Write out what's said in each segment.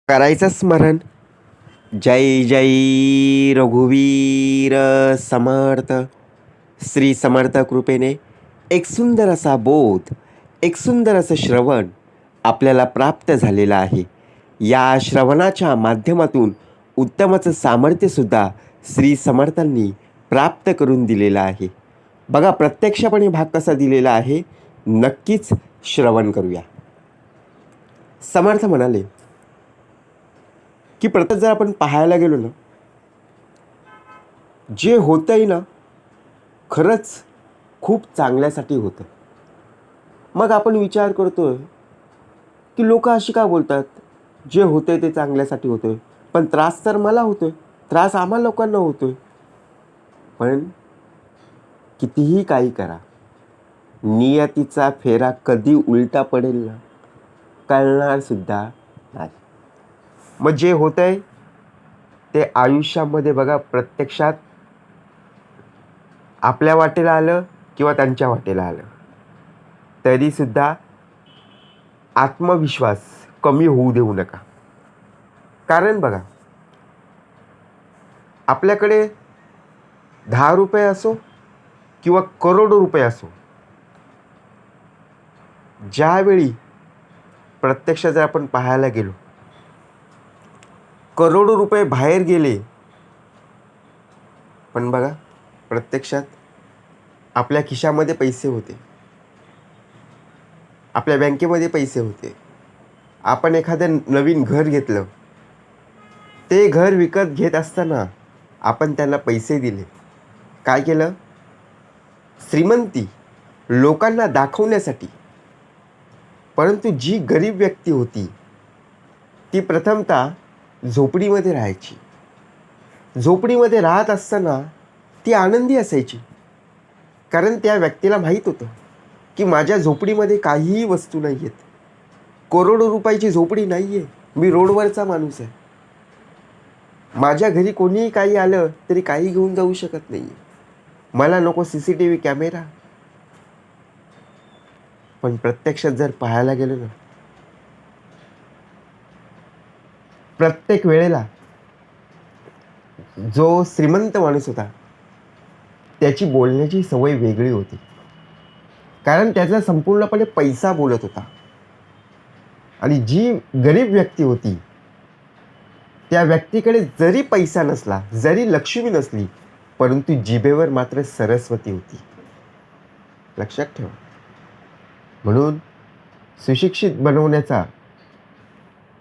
करायचं स्मरण. जय जय रघुवीर समर्थ. श्री समर्थ कृपेने एक सुंदर असा बोध, एक सुंदर असं श्रवण आपल्याला प्राप्त झालेलं आहे. या श्रवणाच्या माध्यमातून उत्तमचं सामर्थ्यसुद्धा श्री समर्थांनी प्राप्त करून दिलेलं आहे. बघा प्रत्यक्षपणे भाग कसा दिलेला आहे, नक्कीच श्रवण करूया. समर्थ म्हणाले की प्रत्येक जर आपण पाहायला गेलो ना, जे होतंय ना खरंच खूप चांगल्यासाठी होतं. मग आपण विचार करतोय की लोक अशी का बोलतात, जे होतंय ते चांगल्यासाठी होतंय, पण त्रास तर मला होतोय, त्रास आम्हा लोकांना होतोय. पण कितीही काही करा, नियतीचा फेरा कधी उलटा पडेल ना कळणार सुद्धा नाही. मग जे होतंय ते आयुष्यामध्ये बघा प्रत्यक्षात आपल्या वाटेला आलं किंवा त्यांच्या वाटेला आलं तरीसुद्धा आत्मविश्वास कमी होऊ देऊ नका. कारण बघा, आपल्याकडे 10 रुपये असो किंवा करोडो रुपये असो, ज्यावेळी प्रत्यक्षात जर आपण पाहायला गेलो करोडो रुपये बाहेर गेले, पण बघा प्रत्यक्षात आपल्या खिशामध्ये पैसे होते, आपल्या बँकेमध्ये पैसे होते. आपण एखादं नवीन घर घेतलं, ते घर विकत घेत असताना आपण त्यांना पैसे दिले. काय केलं? श्रीमंती लोकांना दाखवण्यासाठी. परंतु जी गरीब व्यक्ती होती ती प्रथमतः झोपडीमध्ये राहायची. झोपडीमध्ये राहत असताना ती आनंदी असायची, कारण त्या व्यक्तीला माहीत होतं की माझ्या झोपडीमध्ये काहीही वस्तू नाही आहेत, करोडो रुपयाची झोपडी नाही आहे, मी रोडवरचा माणूस आहे, माझ्या घरी कोणीही काही आलं तरी काही घेऊन जाऊ शकत नाही, मला नको CCTV कॅमेरा. पण प्रत्यक्षात जर पाहायला गेलो ना, प्रत्येक वेळेला जो श्रीमंत माणूस होता त्याची बोलण्याची सवय वेगळी होती, कारण त्याचा संपूर्णपणे पैसा बोलत होता. आणि जी गरीब व्यक्ती होती त्या व्यक्तीकडे जरी पैसा नसला, जरी लक्ष्मी नसली, परंतु जिभेवर मात्र सरस्वती होती. लक्षात ठेवा. म्हणून सुशिक्षित बनवण्याचा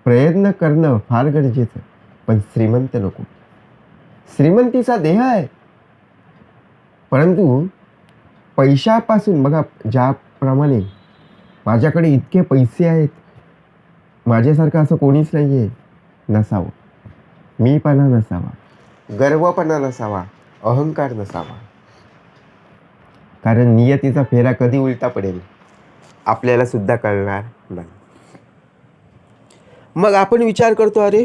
प्रयत्न करणं फार गरजेचं, पण श्रीमंत नको. श्रीमंतीचा देह आहे, परंतु पैशापासून बघा, ज्याप्रमाणे माझ्याकडे इतके पैसे आहेत, माझ्यासारखं असं कोणीच नाही आहे, नसावं. मीपणा नसावा, गर्वपणा नसावा, अहंकार नसावा. कारण नियतीचा फेरा कधी उलटा पडेल आपल्याला सुद्धा कळणार नाही. मग आपण विचार करतो, अरे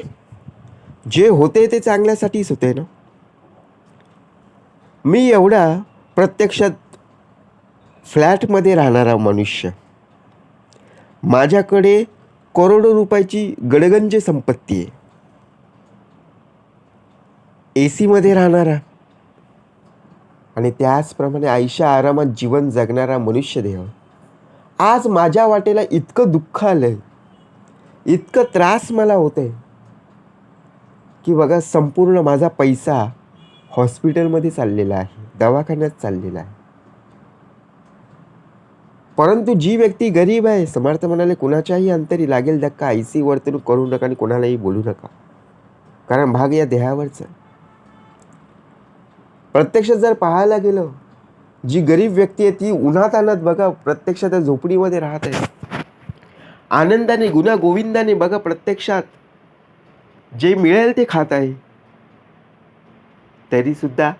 जे होते ते चांगल्यासाठीच होते ना. मी एवढा प्रत्यक्षात फ्लॅटमध्ये राहणारा मनुष्य, माझ्याकडे करोडो रुपयाची गडगंज संपत्ती आहे, AC मध्ये राहणारा आणि त्याचप्रमाणे आयुष्या आरामात जीवन जगणारा मनुष्यदेह आज माझ्या वाटेला इतकं दुःख आलंय, इतकं त्रास मला होतंय की बघा संपूर्ण माझा पैसा हॉस्पिटलमध्ये चाललेला आहे, दवाखान्यात चाललेला आहे. परंतु जी व्यक्ती गरीब आहे, समर्थ म्हणाले कुणाच्याही अंतरी लागेल धक्का, ऐसी वर्तणूक करू नका आणि कोणालाही बोलू नका, कारण भाग या देहावरचा. प्रत्यक्षात जर पाहायला गेलं, जी गरीब व्यक्ती आहे ती उन्हात आणत बघा प्रत्यक्षात त्या झोपडीमध्ये राहत आहे, आनंदाने गुण्यागोविंदाने बघा प्रत्यक्षात जे मिळेल ते खात आहे, तरीसुद्धा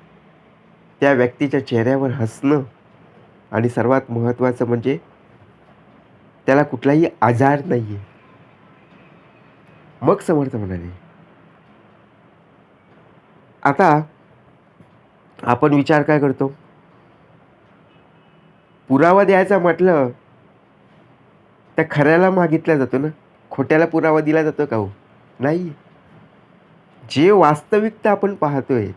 त्या व्यक्तीच्या चेहऱ्यावर हसणं आणि सर्वात महत्त्वाचं म्हणजे त्याला कुठलाही आजार नाही आहे. मग समर्थ म्हणाले, आता आपण विचार काय करतो, पुरावा द्यायचा म्हटलं तर खऱ्याला मागितला जातो ना, खोट्याला पुरावा दिला जातो का हो? नाही. जे वास्तविकता आपण पाहतोय,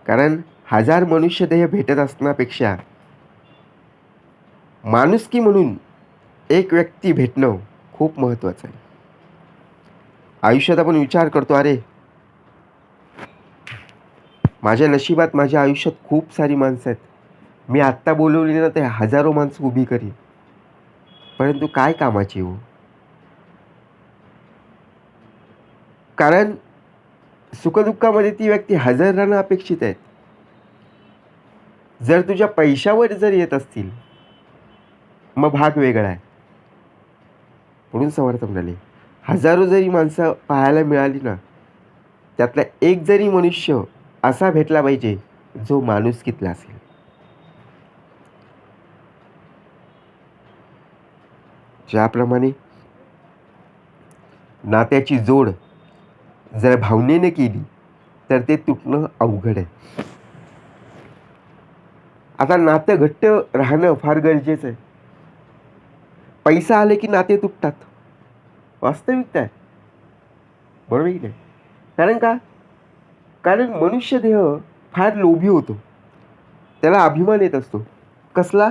कारण हजार मनुष्यदेह भेटत असण्यापेक्षा माणुसकी म्हणून एक व्यक्ती भेटणं खूप महत्त्वाचं आहे. आयुष्यात आपण विचार करतो, अरे माझ्या नशिबात माझ्या आयुष्यात खूप सारी माणसं आहेत. मी आत्ता बोलवली ना ते हजारो माणसं उभी करीन. परंतु काय कामाची हो? कारण सुखदुःखामध्ये ती व्यक्ती हजर राहणं अपेक्षित आहे. जर तुझ्या पैशावर जर येत असतील, मग भाग वेगळा आहे. म्हणून समर्थ म्हणाले, हजारो जरी माणसं पाहायला मिळाली ना, त्यातला एक जरी मनुष्य असा भेटला पाहिजे जो माणुसकीतला असेल. ज्याप्रमाणे नात्याची जोड जर भावनेने केली तर ते तुटणं अवघड आहे. आता नातं घट्ट राहणं फार गरजेचं आहे. पैसा आले की नाते तुटतात. वास्तविकता आहे. बरोबर की नाही? कारण का? कारण मनुष्य देह फार लोभी होतो. त्याला अभिमान येत असतो. कसला?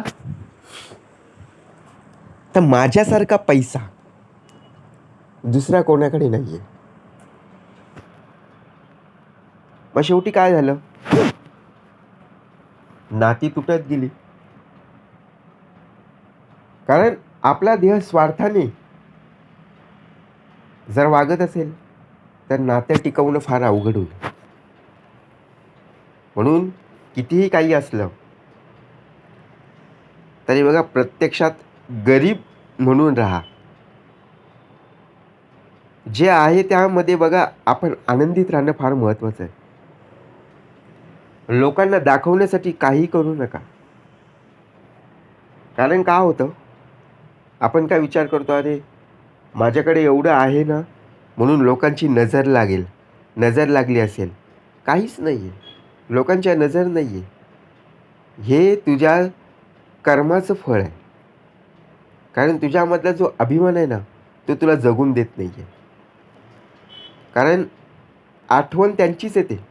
तर माझ्यासारखा पैसा दुसऱ्या कोणाकडे नाहीये. मग शेवटी काय झालं? नाती तुटत गेली. कारण आपला देह स्वार्थाने जर वागत असेल तर नातं टिकवणं फार अवघड होईल. म्हणून कितीही काही असलं तरी बघा, प्रत्यक्षात गरीब म्हणून राहा. जे आहे त्यामध्ये बघा आपण आनंदित राहणं फार महत्त्वाचं आहे. लोकांना दाखवण्यासाठी काही करू नका. कारण का होतं, आपण काय विचार करतो, अरे माझ्याकडे एवढं आहे ना म्हणून लोकांची नजर लागेल, नजर लागली असेल. काहीच नाही आहे. लोकांच्या नजर नाही आहे. हे तुझ्या कर्माचं फळ आहे. कारण तुझ्यामधला जो अभिमान आहे ना, तो तुला जगून देत नाही आहे. कारण आठवण त्यांचीच येते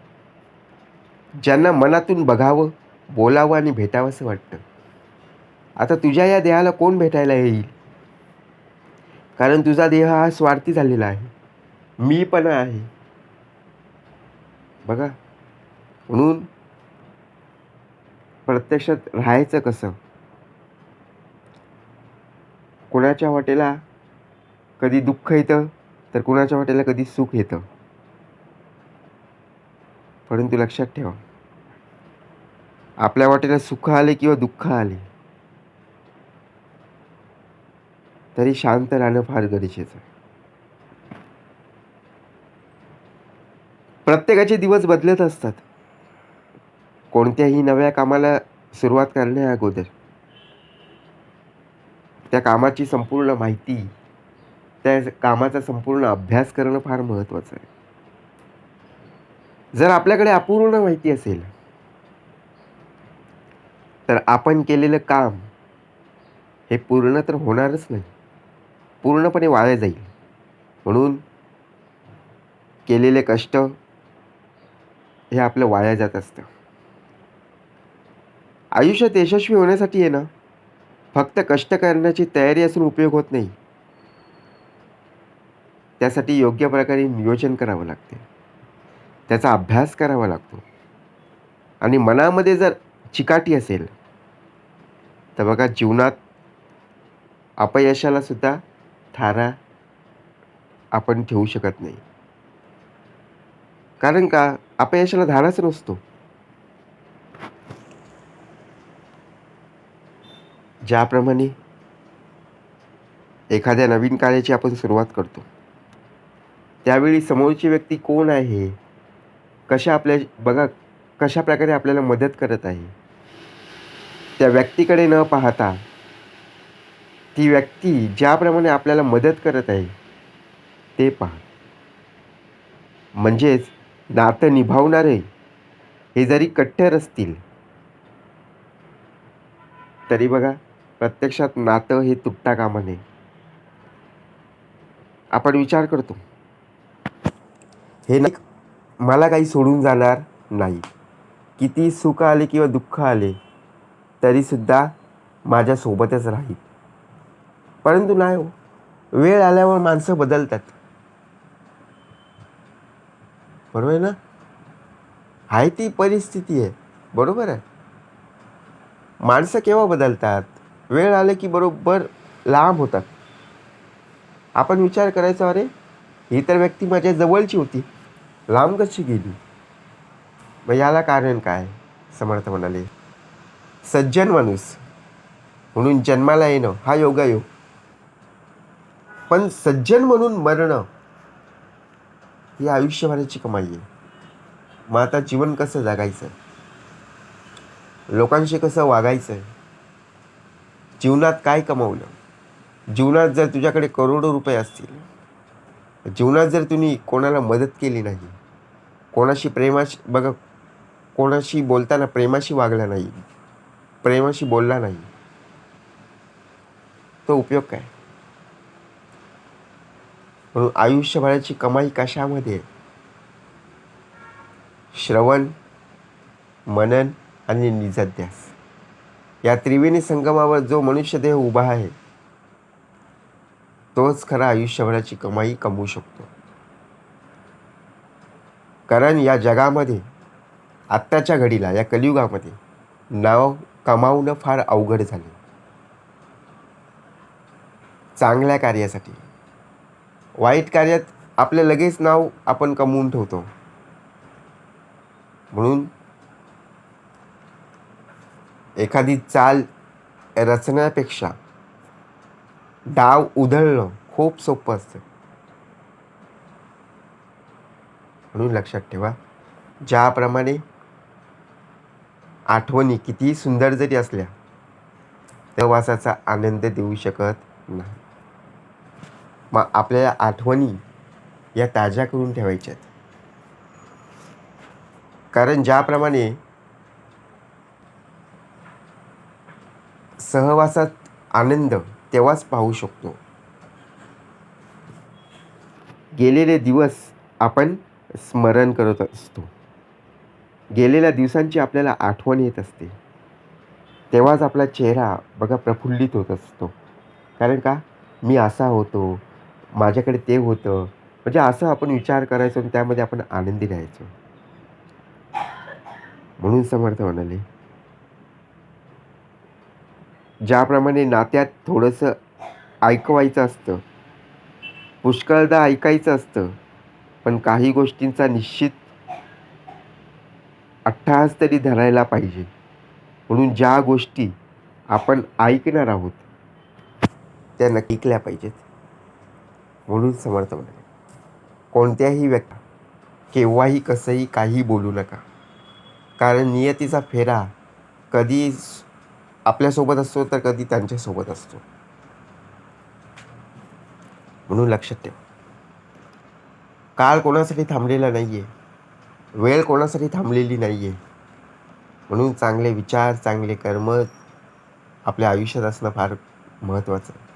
ज्यांना मनातून बघावं, बोलावं आणि भेटावंसं वाटतं. आता तुझ्या या देहाला कोण भेटायला येईल? कारण तुझा देह हा स्वार्थी झालेला आहे. मीपणा आहे. बघा, म्हणून प्रत्यक्षात राहायचं कसं? कोणाच्या वाटेला कधी दुःख येतं तर कोणाच्या वाटेला कधी सुख येतं. परंतु लक्षात ठेवा, आपल्या वाटेला सुख आले किंवा दुःख आले तरी शांत राहणं फार गरजेचं आहे. प्रत्येकाचे दिवस बदलत असतात. कोणत्याही नव्या कामाला सुरुवात करण्या अगोदर त्या कामाची संपूर्ण माहिती, त्या कामाचा संपूर्ण अभ्यास करणं फार महत्त्वाचं आहे. जर आपल्याकडे अपूर्ण माहिती असेल तर आपण केलेलं काम हे पूर्ण तर होणारच नाही. पूर्णपणे वाया जाईल. म्हणून केलेले कष्ट हे आपलं वाया जात असतं. आयुष्यात यशस्वी होण्यासाठी आहे ना, फक्त कष्ट करण्याची तयारी असून उपयोग होत नाही. त्यासाठी योग्य प्रकारे नियोजन करावं लागते. त्याचा अभ्यास करावा लागतो. आणि मनामध्ये जर चिकाटी असेल तर बघा, जीवनात अपयशाला सुद्धा थारा आपण ठेवू शकत नाही. कारण का? अपयशाला धाराच नसतो. ज्याप्रमाणे एखाद्या नवीन कार्याची आपण सुरुवात करतो, त्यावेळी समोरची व्यक्ती कोण आहे, कशा प्रकारे आपल्याला मदत करत आहे, त्या व्यक्तीकडे न पाहता ती व्यक्ती ज्याप्रमाणे आपल्याला मदत करत आहे ते पहा. म्हणजेच नातं निभावणारे हे जरी कट्टर असतील तरी बघा, प्रत्यक्षात नातं हे तुटता कामा नये. आपण विचार करतो, हे नाही मला काही सोडून जाणार नाही. किती सुख आले किंवा दुःख आले तरीसुद्धा माझ्यासोबतच राहील. परंतु नाही हो, वेळ आल्यावर माणसं बदलतात. बरोबर आहे ना? आहे ती परिस्थिती आहे. बरोबर आहे. माणसं केव्हा बदलतात? वेळ आले की बरोबर लांब होतात. आपण विचार करायचा, अरे ही तर व्यक्ती माझ्या जवळची होती, लांब कशी गेली? मग याला कारण काय? समर्थ म्हणाले, सज्जन माणूस म्हणून जन्माला येणं हा योगायोग, पण सज्जन म्हणून मरणं ही आयुष्यभराची कमाई आहे. मग आता जीवन कसं जगायचं? लोकांशी कसं वागायचं? जीवनात काय कमावलं? जीवनात जर तुझ्याकडे करोडो रुपये असतील, जीवनात जर तुम्ही कोणाला मदत केली नाही, कोणाशी प्रेमाशी बघा, कोणाशी बोलताना प्रेमाशी वागला नाही, प्रेमाशी बोलला नाही, तो उपयोग काय? म्हणून आयुष्यभराची कमाई कशामध्ये आहे? श्रवण, मनन आणि निजध्यास या त्रिवेणी संगमावर जो मनुष्यदेह उभा आहे, तोच खरा आयुष्यभराची कमाई कमवू शकतो. कारण या जगामध्ये आत्ताच्या घडीला, या कलियुगामध्ये नाव कमावणं फार अवघड झाले. चांगल्या कार्यासाठी, वाईट कार्यात आपलं लगेच नाव आपण कमवून ठेवतो. म्हणून एखादी चाल रचण्यापेक्षा डाव उधळणं खूप सोपं असतं. म्हणून लक्षात ठेवा, ज्याप्रमाणे आठवणी कितीही सुंदर जरी असल्या, सहवासाचा आनंद देऊ शकत नाही. मग आपल्याला आठवणी या ताज्या करून ठेवायच्यात. कारण ज्याप्रमाणे सहवासात आनंद तेव्हाच पाहू शकतो. गेलेले दिवस आपण स्मरण करत असतो, गेलेल्या दिवसांची आपल्याला आठवण येत असते, तेव्हाच आपला चेहरा बघा प्रफुल्लित होत असतो. कारण का? मी असा होतो, माझ्याकडे ते होतं, म्हणजे असं आपण विचार करायचो आणि त्यामध्ये आपण आनंदी राहायचो. म्हणून समर्थ म्हणाले, ज्याप्रमाणे नात्यात थोडंसं ऐकवायचं असतं, पुष्कळदा ऐकायचं असतं, पण काही गोष्टींचा निश्चित अट्टहास तरी धरायला पाहिजे. म्हणून ज्या गोष्टी आपण ऐकणार आहोत त्या नक्की ऐकल्या पाहिजेत. म्हणून समर्थ म्हणाले, कोणत्याही व्यक्ती केव्हाही कसंही काही बोलू नका. कारण नियतीचा फेरा कधी आपल्यासोबत असतो तर कधी त्यांच्यासोबत असतो. म्हणून लक्षात ठेवा, काळ कोणासाठी थांबलेला नाही आहे, वेळ कोणासाठी थांबलेली नाही आहे. म्हणून चांगले विचार, चांगले कर्म आपल्या आयुष्यात असणं फार महत्त्वाचं आहे.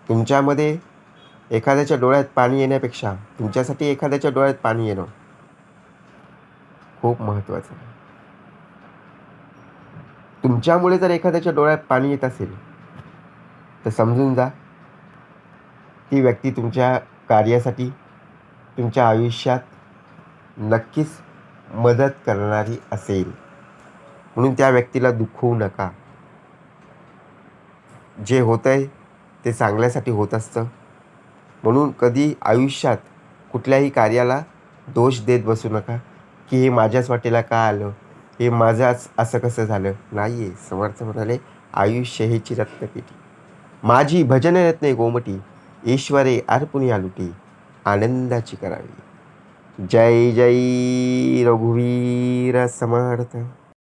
तुमच्यामध्ये एखाद्याच्या डोळ्यात पाणी येण्यापेक्षा तुमच्यासाठी एखाद्याच्या डोळ्यात पाणी येणं खूप महत्त्वाचं आहे. तुमच्यामुळे जर एखाद्याच्या डोळ्यात पाणी येत असेल तर समजून जा, ती व्यक्ती तुमच्या कार्यासाठी, तुमच्या आयुष्यात नक्कीच मदत करणारी असेल. म्हणून त्या व्यक्तीला दुखवू नका. जे होतं आहे ते चांगल्यासाठी होत असतं. म्हणून कधी आयुष्यात कुठल्याही कार्याला दोष देत बसू नका, की हे माझ्याच वाटेला का आलं, हे माझ्याच असं कसं झालं. नाही आहे. समर्थ म्हणाले, आयुष्य हेची रत्नपेटी, माझी भजन रत्ने गोमटी, ईश्वरे अर्पुनी आलुटी, आनंदाची करावी. जय जय रघुवीर समर्थ.